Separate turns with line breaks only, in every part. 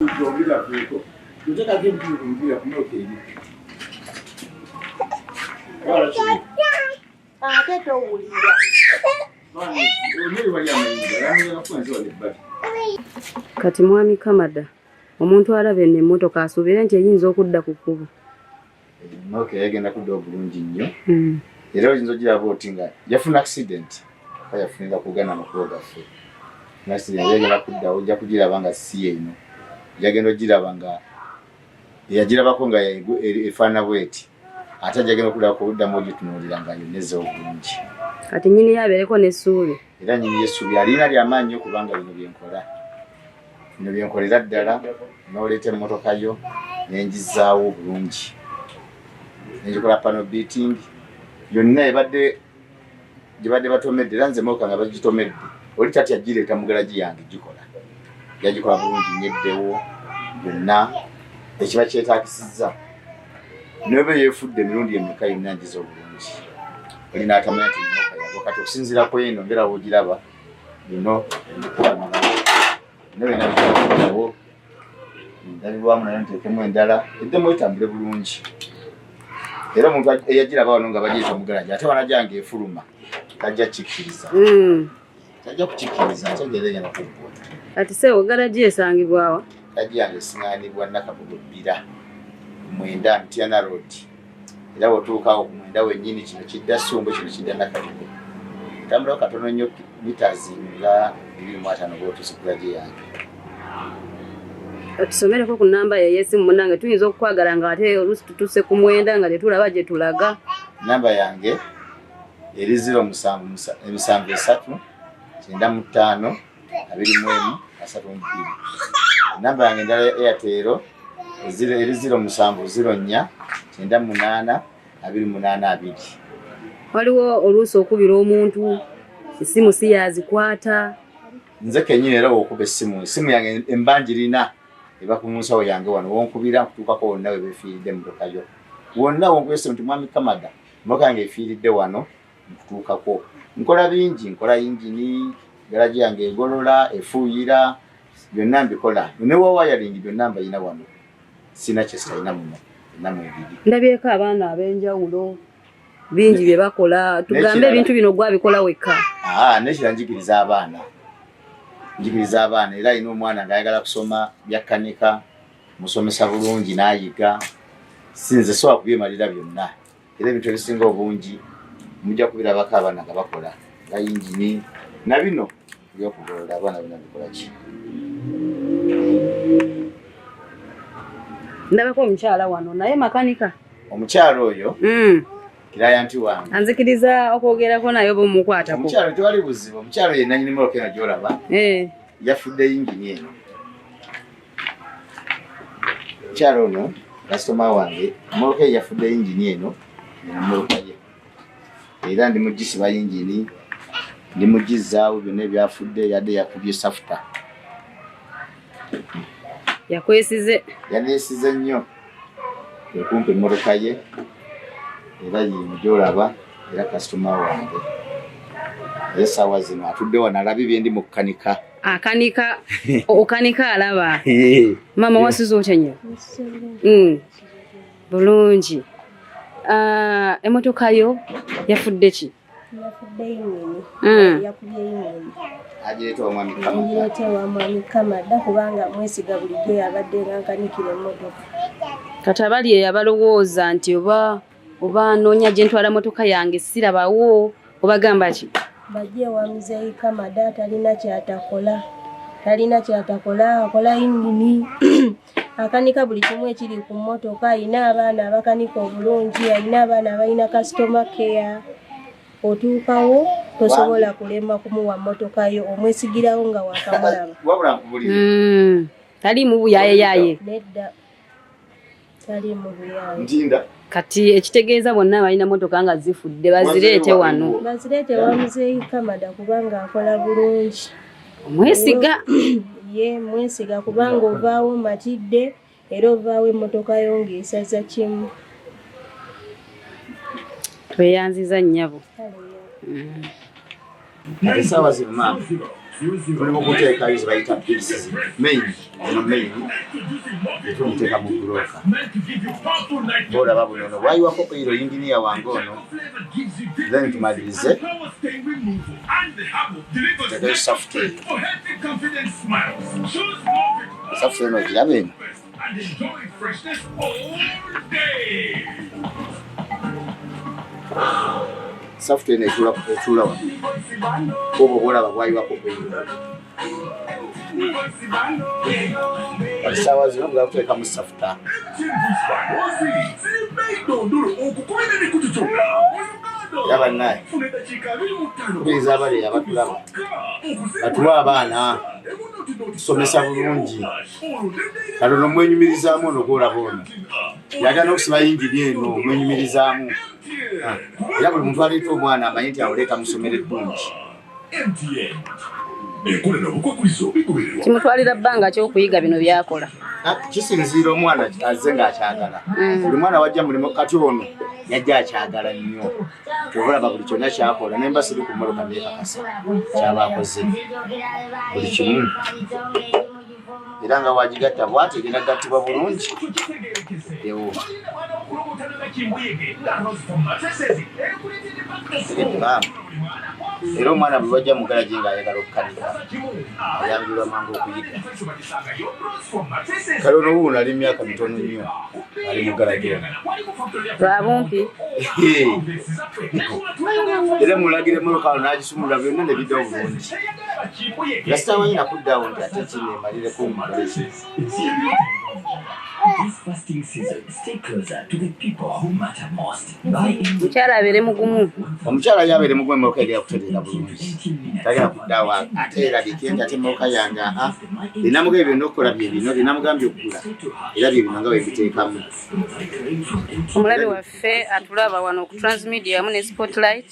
Kati mwami Kamada omuntu alaba eno emmotoka asuubira nti eyinza okudda ku kkubo.
Okay, yagenda kudda obulungi nnyo. Era oyinza ogiraba oti nga yafuna accident yafunira kugana makubo gaffe. Accident yagenda kudda ojja kugiraba nga si eno. Yagenda ogiraba nga yagirabako nga efaana bweti. Ate yagenda kuddamu ogitunuulira nga yoneze obulungi.
Kati nnyini yabeereko n'essuubi.
Era nnyini y'essuubi alina ly'amaanyi nnyo kubanga bino byenkola. Bino byenkolera ddala n'oleeta emmotoka yo n'engizaawo obulungi. N'engikola panel beating yonna gye badde batomedde era nze moka nga bagitomedde oli tati agireeta mu garagi yange gikola. Yagikola bulungi nyeddewo yonna ekiba kyetaakisizza. N'oba yeefudde emirundi emeka yonna ngiza obulungi. Oli n'atamanya nti emmotoka yago kati okusinziira ku eno ngera w'ogiraba bino nawe nabitawo ndabibwamu nayo nteekemu endala eddemu etambule bulungi. Era omuntu eyagiraba wano nga bagiyita mu garagi ate wanajanga efuluma tajja kikkiriza. Tajja kukikkiriza ate ngera egenda kuggwa.
Kati seewo garagi esangibwawa?
Garagi yange esiŋŋaanibwa Nakabugo bbira mwenda Ntiana Road. Era bw'otuukawo ku mwenda wennyini kino kidda Ssumbo kino kidda Nakabugo. Tambulawo katono nnyo mitazi nga 25 bw'otuuse ku garagi yange.
Tusomereko ku namba y'essimu munnange tuyinza okukwagala nga ate oluusi tutuuse ku mwenda nga tetulaba gye tulaga.
Namba yange eri 0773952132. Namba yange endala ya Airtel eri 0704982882.
Waliwo oluusi okubira omuntu essimu si yazikwata.
Nze kennyini era okuba essimu yange embanjirina eba ku munsawo yange wano wonkubira kutuukako wonna we beefiiridde emmotoka yo. Wonna wonkubese nti mwami Kamada emmotoka yange efiiridde wano nkutuukako. Nkola bingi, nkola yingini, garagi yange egolola, efuuyira, byonna mbikola. Ne wayalingi byonna mbayina wano. Sina kye sitalina muno.
Ndabyeko abaana ab'enjawulo bingi bye bakola. Tugambe ebintu bino gwabikola wekka.
Nekira njigiriza abaana. Njigiriza abaana era ino omwana ng'ayagala kusoma byakkanika musomesa bulungi n'ayiga. Sinze sobola kubyemalira byonna. Era ebintu ebisinga obungi mujja kubirabako abaana nga bakola nga yingini na bino by'okugolola abaana bino bikola ki.
Ndabako omukyala wano naye makanika.
Omukyala oyo kiraya nti wange
anzikiriza okwogerako naye oba omukwatako.
Omukyala tewali buzibu. Omukyala yenna nnyini mmoloka eno gy'olaba yafudde yingini eno. Omukyala ono kasitoma wange mmoloka ye yafudde yingini eno mmoloka ye. Era ndi mugisiba yingini ndi mugizaawo byonna ebyafudde yadde yakubye safuta.
Yakwesize.
Yaneesize nnyo okumpa emmotoka ye era yino gy'olaba era kasitoma wange. Era essaawa zino atudde wano alabye bye ndi mu kukanika. Akanika okanika alaba. Mama wasuze otya nnyo? Bulungi. Emmotoka yo yafudde ki?
Yafudde yingini. Yakubye yingini.
Agireeta Mwami Kamada.
Agireeta Mwami Kamada kubanga mwesiga bulijjo yabadde nkanikira emmotoka.
Kati abali eyabalowooza nti oba anoonya gye ntwala mmotoka yange sirabawo obagamba ki?
Bajje wa Muzeeyi Kamada talina kyatakola. Akola yingini. Akanika buli kimu ekiri ku mmotoka. Ayina abaana abakanika obulungi, ayina abaana abalina customer care. Otuukawo tosobola kulema kumuwa mmotoka yo omwesigirawo nga wakamulaba.
Tali mu buyaye.
Nedda. Tali mu buyaye.
Ntinda.
Kati ekitegeeza bonna balina mmotoka nga zifudde bazireete wano.
Bazireete wa Muzeeyi Kamada kubanga akola bulungi.
Omwesiga.
Ye mwesiga kubanga ovaawo matidde era ovaawo emmotoka yo ng'esaza kimu.
Tweyanziza nnyabo.
Essaawa zino maama mulimu kuteekayo ze bayita pieces main etumuteeka mu buloka boolaba bunono bwayiwako oilo yinginiya wange ono then tumalirize teekayo software eno giraba eno software etuula wano oba obolaba bwayiwako oilo sawa zino bwakuteeka mu software yaba naye kubiriza abali abatulaba batuwa abaana tusomesa bulungi katono mwenyumirizaamu ono gwolaba ono yagana okusiba yingiri eno mwenyumirizaamu era buli muntu aleeta omwana amanyi nti awoleeta musomero eddungi
kimutwalira bbanga ky'okuyiga bino byakola
kisinziira omwana azze ng'akyagala buli mwana wajja mulimu kati ono yajja akyagala nnyo obalaba buli kyonna kyakola nemba siri ku mmoloka neekakasa kyaba akoze buli kimu era nga wagigatta bwati egenda gattibwa bulungi ewo era omwana bwe wajja mugalagi ng'ayagala okukanika ayambirwa mangu okuyiga kale ono wuuno ali myaka mitono nnyo ali mugalagira
lwabumpi
era mulagire mulokalo n'agisumulula byonna ne bidda obulungi gasitamanyi nakuddawo nti ate kino emalireko omukolezi
mukyala abeere mugumu
omukyala yabeere mugumu emmotoka eri yakutereera bulungi tagenda kuddaawo ate erabike nti ate emmotoka yange linamugambye byonna okukola bye bino linamugambye okugula era bye bino nga webiteekamu
omulabi waffe atulaba wano ku transmedia wamu ne spotlight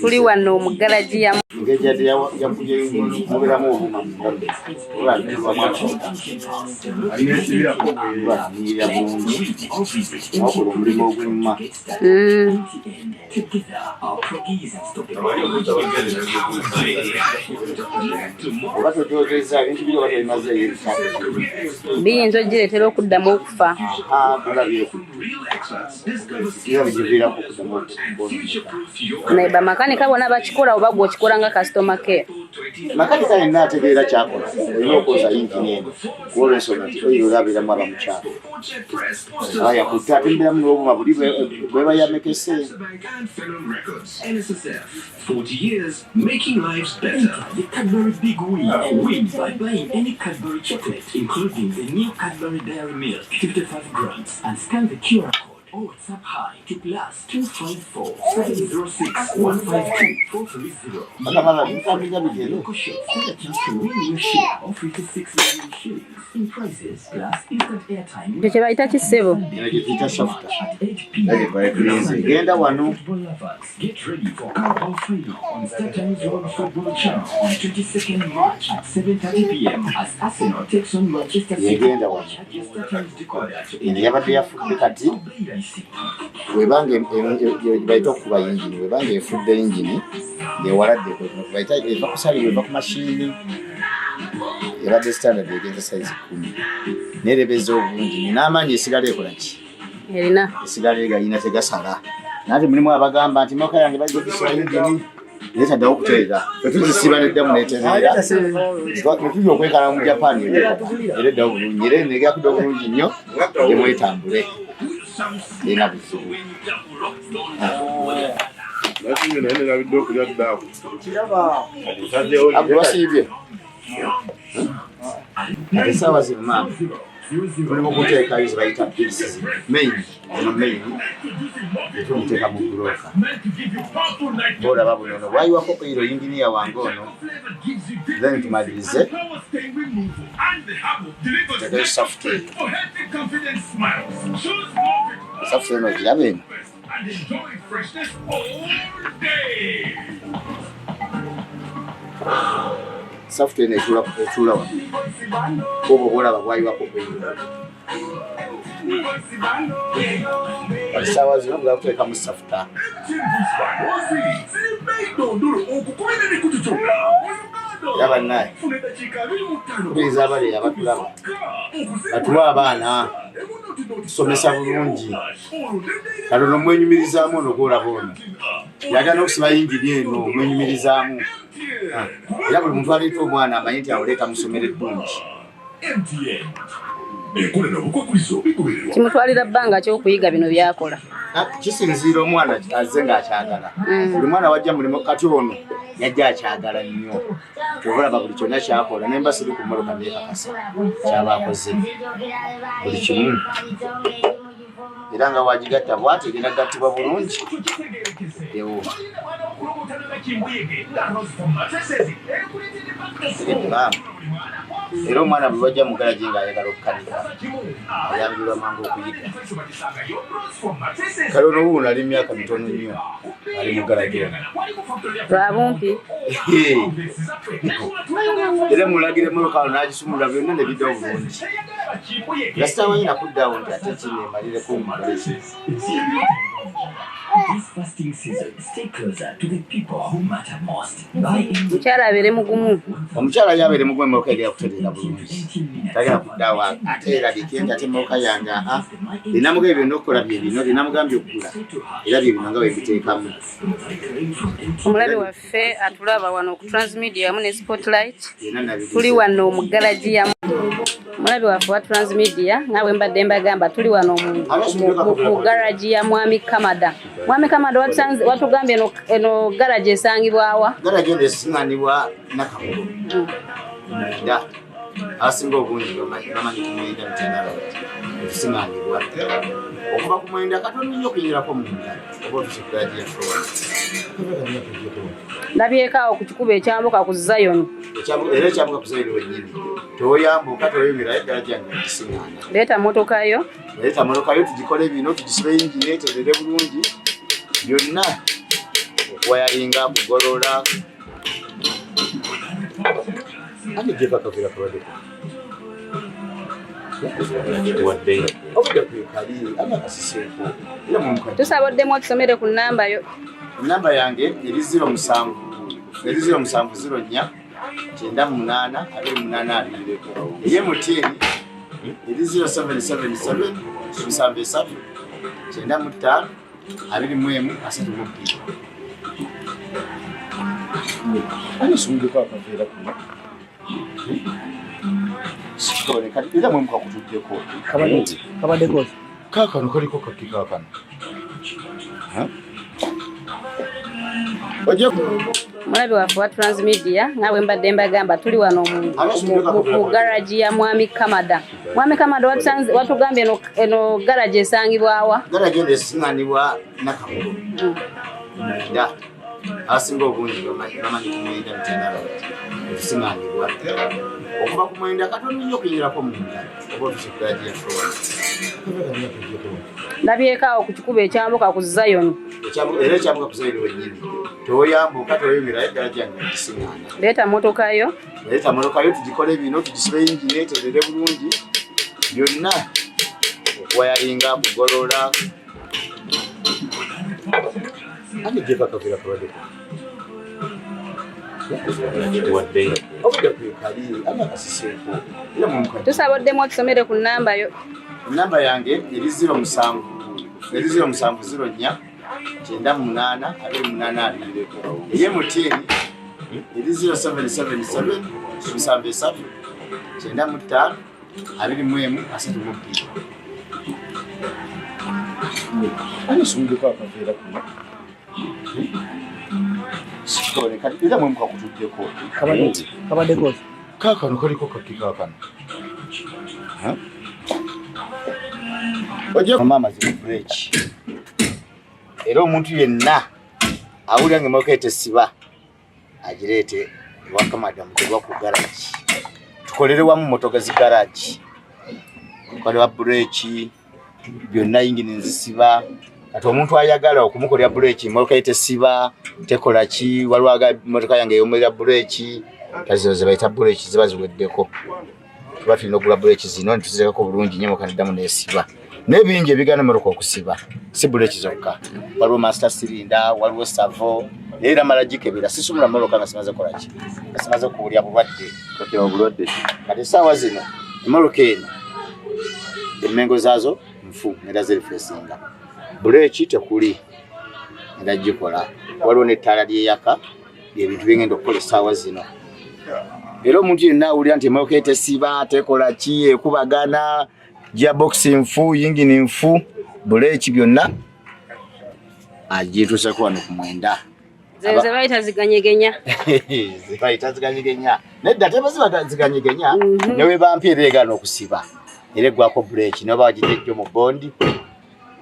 tuli wano omugalagi yamu
ngejjadde yakubye mubeeramu obuma alinaesibirakoanyirira bulungi nakola omulimu ogwemma oba togyogeza ebintu biri oba tobimazeeyo ebitabo
biyinza ogireetera okuddamu okufa
bigiviirako okuddamu
naye bamakanika bonna bakikola oba gwokikola nga customer care
makanika yenna ategeera kyakola olina okwoza yingini eno kuolwensonga nti oiro olabeeramu abamukyafu yakutte ate mbeeramu n'obuma buli bwebayamekese
40 years making lives better. The Cadbury Big Win and win by buying any Cadbury chocolate, including the new Cadbury Dairy Milk, 55 grams, and scan the QR code or WhatsApp hi to +254 706 152 430. Local shop stand a chance to win your share of 56 million shillings in prizes plus instant airtime.
ekyo kye bayita kisebo
giyita sofuta genda wano
Get ready for Carabao Final on Star Times World Football Channel on 22nd March at 7:30 p.m. as Arsenal takes on Manchester City.
yegenda wano
Star Times decoder to
eno yabadde yafudde kati webanga bayita okukuba yingini webanga efudde yingini ngewaladde bayita eva kusalirwa eva ku mashini ebadde standard egenza size 10 nerebeza obulungi n'amaanyi esigala ekola ki
erina
esigala egayina tegasala nate mulimu abagamba nti moka yange bajja okusiba yingini netaddawo okutereera tetuzisiba neddamu netereera netuli okwekala mu japan era eddawo bulungi era negakudde obulungi nnyo emwetambule erina buzibu abwasiibye ate essaawa zimma mulimu kuteekayo ze bayita pieces main etumuteeka mu buloka boolaba bunono bwayiwako oilo yinginiya wange ono then tumalirize teekayo software eno giraba eno software eno etuula wano oba obolaba bwayiwako essaawa zino bwakuteeka mu software Yaba naye. Biza abali abatulaba. Batuwa abaana. Somesa bulungi. Kalono mwenyumirizaamu onogola bono. Yagala okusiba yingiri eno mwenyumirizaamu. Era buli muntu aleeta omwana amanyi nti awuleeta musomere ddungi.
Kimutwalira bbanga ky'okuyiga bino byakola.
Kisinziira omwana azze ng'akyagala. Buli mwana wajja mulimu kati ono yajja akyagala nnyo. Olaba buli kyonna kyakola nemba siri ku mmoloka neekakasa kyaba akoze buli kimu. Era nga wagigatta bw'ati egenda gattibwa bulungi. Ewo. Era omwana bwe bajja mu garaji ng'ayagala okukanika ayambirwa mangu okuyiga. Kale ono wuuno ali myaka mitono nnyo ali mu garaji ono.
Lwa bumpi.
Era mulagire mmoloka ono n'agisumulula byonna ne bidda obulungi. Nga sitamanyi nakuddawo nti ate kino emalireko omugaleji.
This fasting season, stay closer to the people who matter most.
Mukyala abeere mugumu.
Omukyala yabeere mugumu emmoloka eri akutereera bulungi. Tagenda kuddawo ate erabike nti ate emmoloka yange linamugambye byonna okukola bye bino linamugambye okugula era bye bino nga bwe biteekamu.
Omulabe waffe atulaba wano ku Transmedia wamu ne Spotlight. Tuli wano mu garaji ya omulabe waffe wa Transmedia nga bwe mbadde mbagamba tuli wano mu garaji ya Mwami Kamada. Mwami Kamada watugambye eno garaji esangibwawa?
Garaji eno esiŋŋaanibwa Nakamulu. Mwenda. Asinga obungi bamanyi ku Mwenda Mutendera okusiŋŋaanibwa. Okuva ku Mwenda katono nnyo okuyimirako munda oba otuse ku garaji yaffe wano.
Ndabyeko awo ku kikubo ekyambuka ku Zion.
Era ekyambuka ku Zion wennyini. Toyambuka toyimirayo garaji yange okisiŋŋaana.
Leeta motoka yo.
Leeta motoka yo tugikole bino tugisibe yingini eterere bulungi. Byonna okuwayalinga kugolola. Ani gyeka kavira kabadde. Wadde. Obudde kwekali ama kasiseeko. Era mumuka.
Tusaboddemu otusomere ku nnamba yo.
Namba yange eri 07 0704 98 28 eye mutini eri 0777 73 95 21 32. Ani sumudi kwa kavira kuno. Sikole kali ila mwe mka kutuddeko.
Kabadde kozi.
Kaka no kaliko kakika kana.
Omulabe waffe wa Transmedia nga bwe mbadde mbagamba tuli wano mu garaji ya Mwami Kamada. Mwami Kamada watugambye eno garaji esangibwawa?
Garaji eno esiŋŋaanibwa Nakamulu. Mwenda. Asinga obungi bamanyi ku Mwenda Mutendera okusiŋŋaanibwa. Okuva ku Mwenda katono nnyo okuyimirako munda oba otuse ku garaji yaffe wano.
Ndabyeko awo ku kikubo ekyambuka ku Zion.
Era ekyambuka ku Zion wennyini. Toyambuka toyimirayo garaji yange okisiŋŋaana.
Leeta motoka yo.
Leeta motoka yo tugikole bino tugisibe yingini eterere bulungi. Byonna okuwayalinga kugolola. Ani gyeka kavira kabadde. Wadde. Obudde kwekali ama kasiseeko. Era mumuka.
Tusaboddemu otusomere ku nnamba yo.
Namba yange eri 07 04 98 28 eye mutini eri 0777 73 95 21 32. Ani sumudi kwa kavira kuno. Sikole kali ila mwe mka kutuddeko.
Kabadde kozi.
Kaka no kaliko kakika kana. Oje mama break. Era omuntu yenna awulira ng'emmoloka etesiba agireete ewa Kamada mutebwa ku garaji. Tukolere wamu motoka zi garaji. Tukolera breaki byonna yingini nzisiba. Kati omuntu ayagala okumukolera breaki emmoloka etesiba tekola ki waliwo motoka yange eyomerera breaki tazizo ze bayita breaki ziba ziweddeko. Tuba tulina okugula breaki zino ntuzireko bulungi nnyo mukaniddamu n'esiba. N'ebingi ebigana mmoloka okusiba si breaki zokka. Waliwo master cylinder, waliwo savo, era malagikebera sisumula moloka nga simaze kola ki simaze kuwulya bulwadde
kati obulwadde
kati essaawa zino emoloka eno emmengo zaazo nfu era zirifesinga buleeki tekuli era gikola waliwo n'ettaala lyeyaka byebintu byengenda okukola essaawa zino era omuntu yenna awulira nti emoloka etesiba tekola ki ekubagana gearbox nfu yingini nfu buleeki byonna agituuseko wano ku mwenda
ze bayita ziganyegenya
zibayita ziganyegenya nedda tebaziba ziganyegenya newe bampi ereegana okusiba era eggwako buleeki neba wagitejjo mu bondi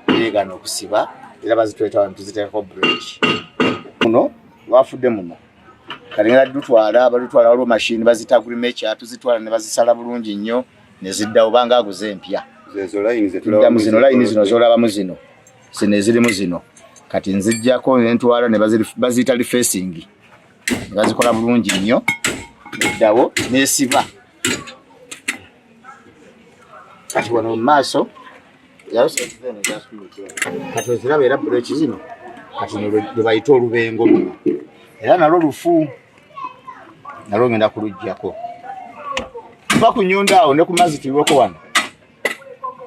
ereegana okusiba era bazitweta wano tuziteekako buleeki muno wafudde muno kalengera dutwala balutwala waliwo mashini bazitagulima ekya tuzitwala ne bazisala bulungi nnyo ne ziddawo banga aguze empya zino layini zino zolabamu zino zino ezirimu zino kati nzijjako nentwala ne baziyita refacing ne bazikola bulungi nnyo neddawo nesiba kati wano mu maaso kati oziraba era buleeki zino kati lwe bayita olubengo luno era nalwo lufu nalwo ngenda kuluggyako tuva ku nnyonda awo ne ku mazzi tuyiweko wano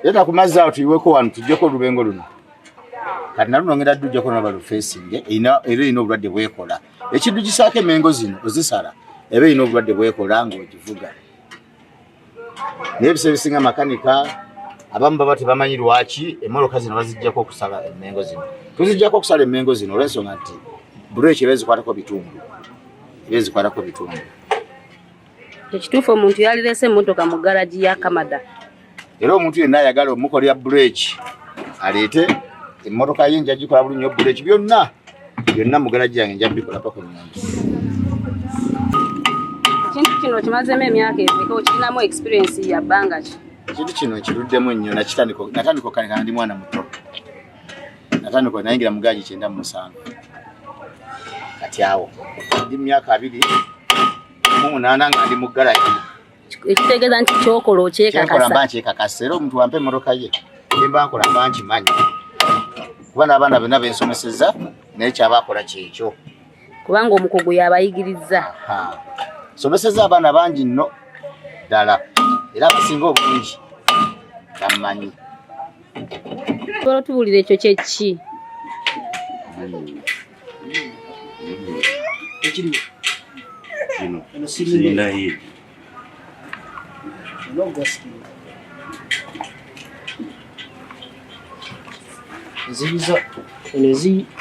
yeta ku mazzi awo tuyiweko wano tuggyeko olubengo luno kati nalwo ngenda tujjako naba lufacing era erina obulwadde bwekola ekiddu kisaako emmengo zino ozisala eba erina obulwadde bwekola ng'ogivuga naye ebisa ebisinga makanika abamu baba tebamanyi lwaki emmotoka zino baziggyako okusala emmengo zino tuziggyako okusala emmengo zino olw'ensonga nti buleeki eba ezikwatako bitundu
ekituufu omuntu yalirese emmotoka mu garaji ya Kamada
era omuntu yenna ayagala omukolera buleeki aleete emmotoka ye nja gikola bulungi nnyo buleeki byonna mu garaji yange nja bikola paka nnyanja
ekintu kino kimazemu emyaka emeka okirinamu experience ya bbanga ki
ekintu kino kiruddemu nnyo natandika okanikana ndi mwana muto natandika nayingira mu gaaji 97 kati awo ndi myaka 28 nga ndi mu garaji
ekitegeeza nti kyokola okyekakasa
mba nkyekakasa era omuntu wampa emmotoka ye emba nkola mba nkimanyi kuba n'abaana bonna bensomeseza naye kyabakola kyekyo
kubanga omukugu yabayigiriza
someseza abaana bangi nno ddala era abasinga obungi bamumanyi
sobola otubuulira ekyo kyeki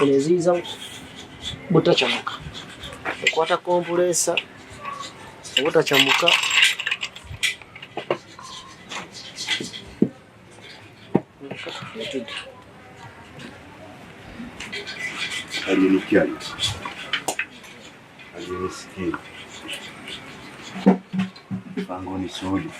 eneziyiza butacamuka ekwata kompulesa obutacamuka
Pangoni soli.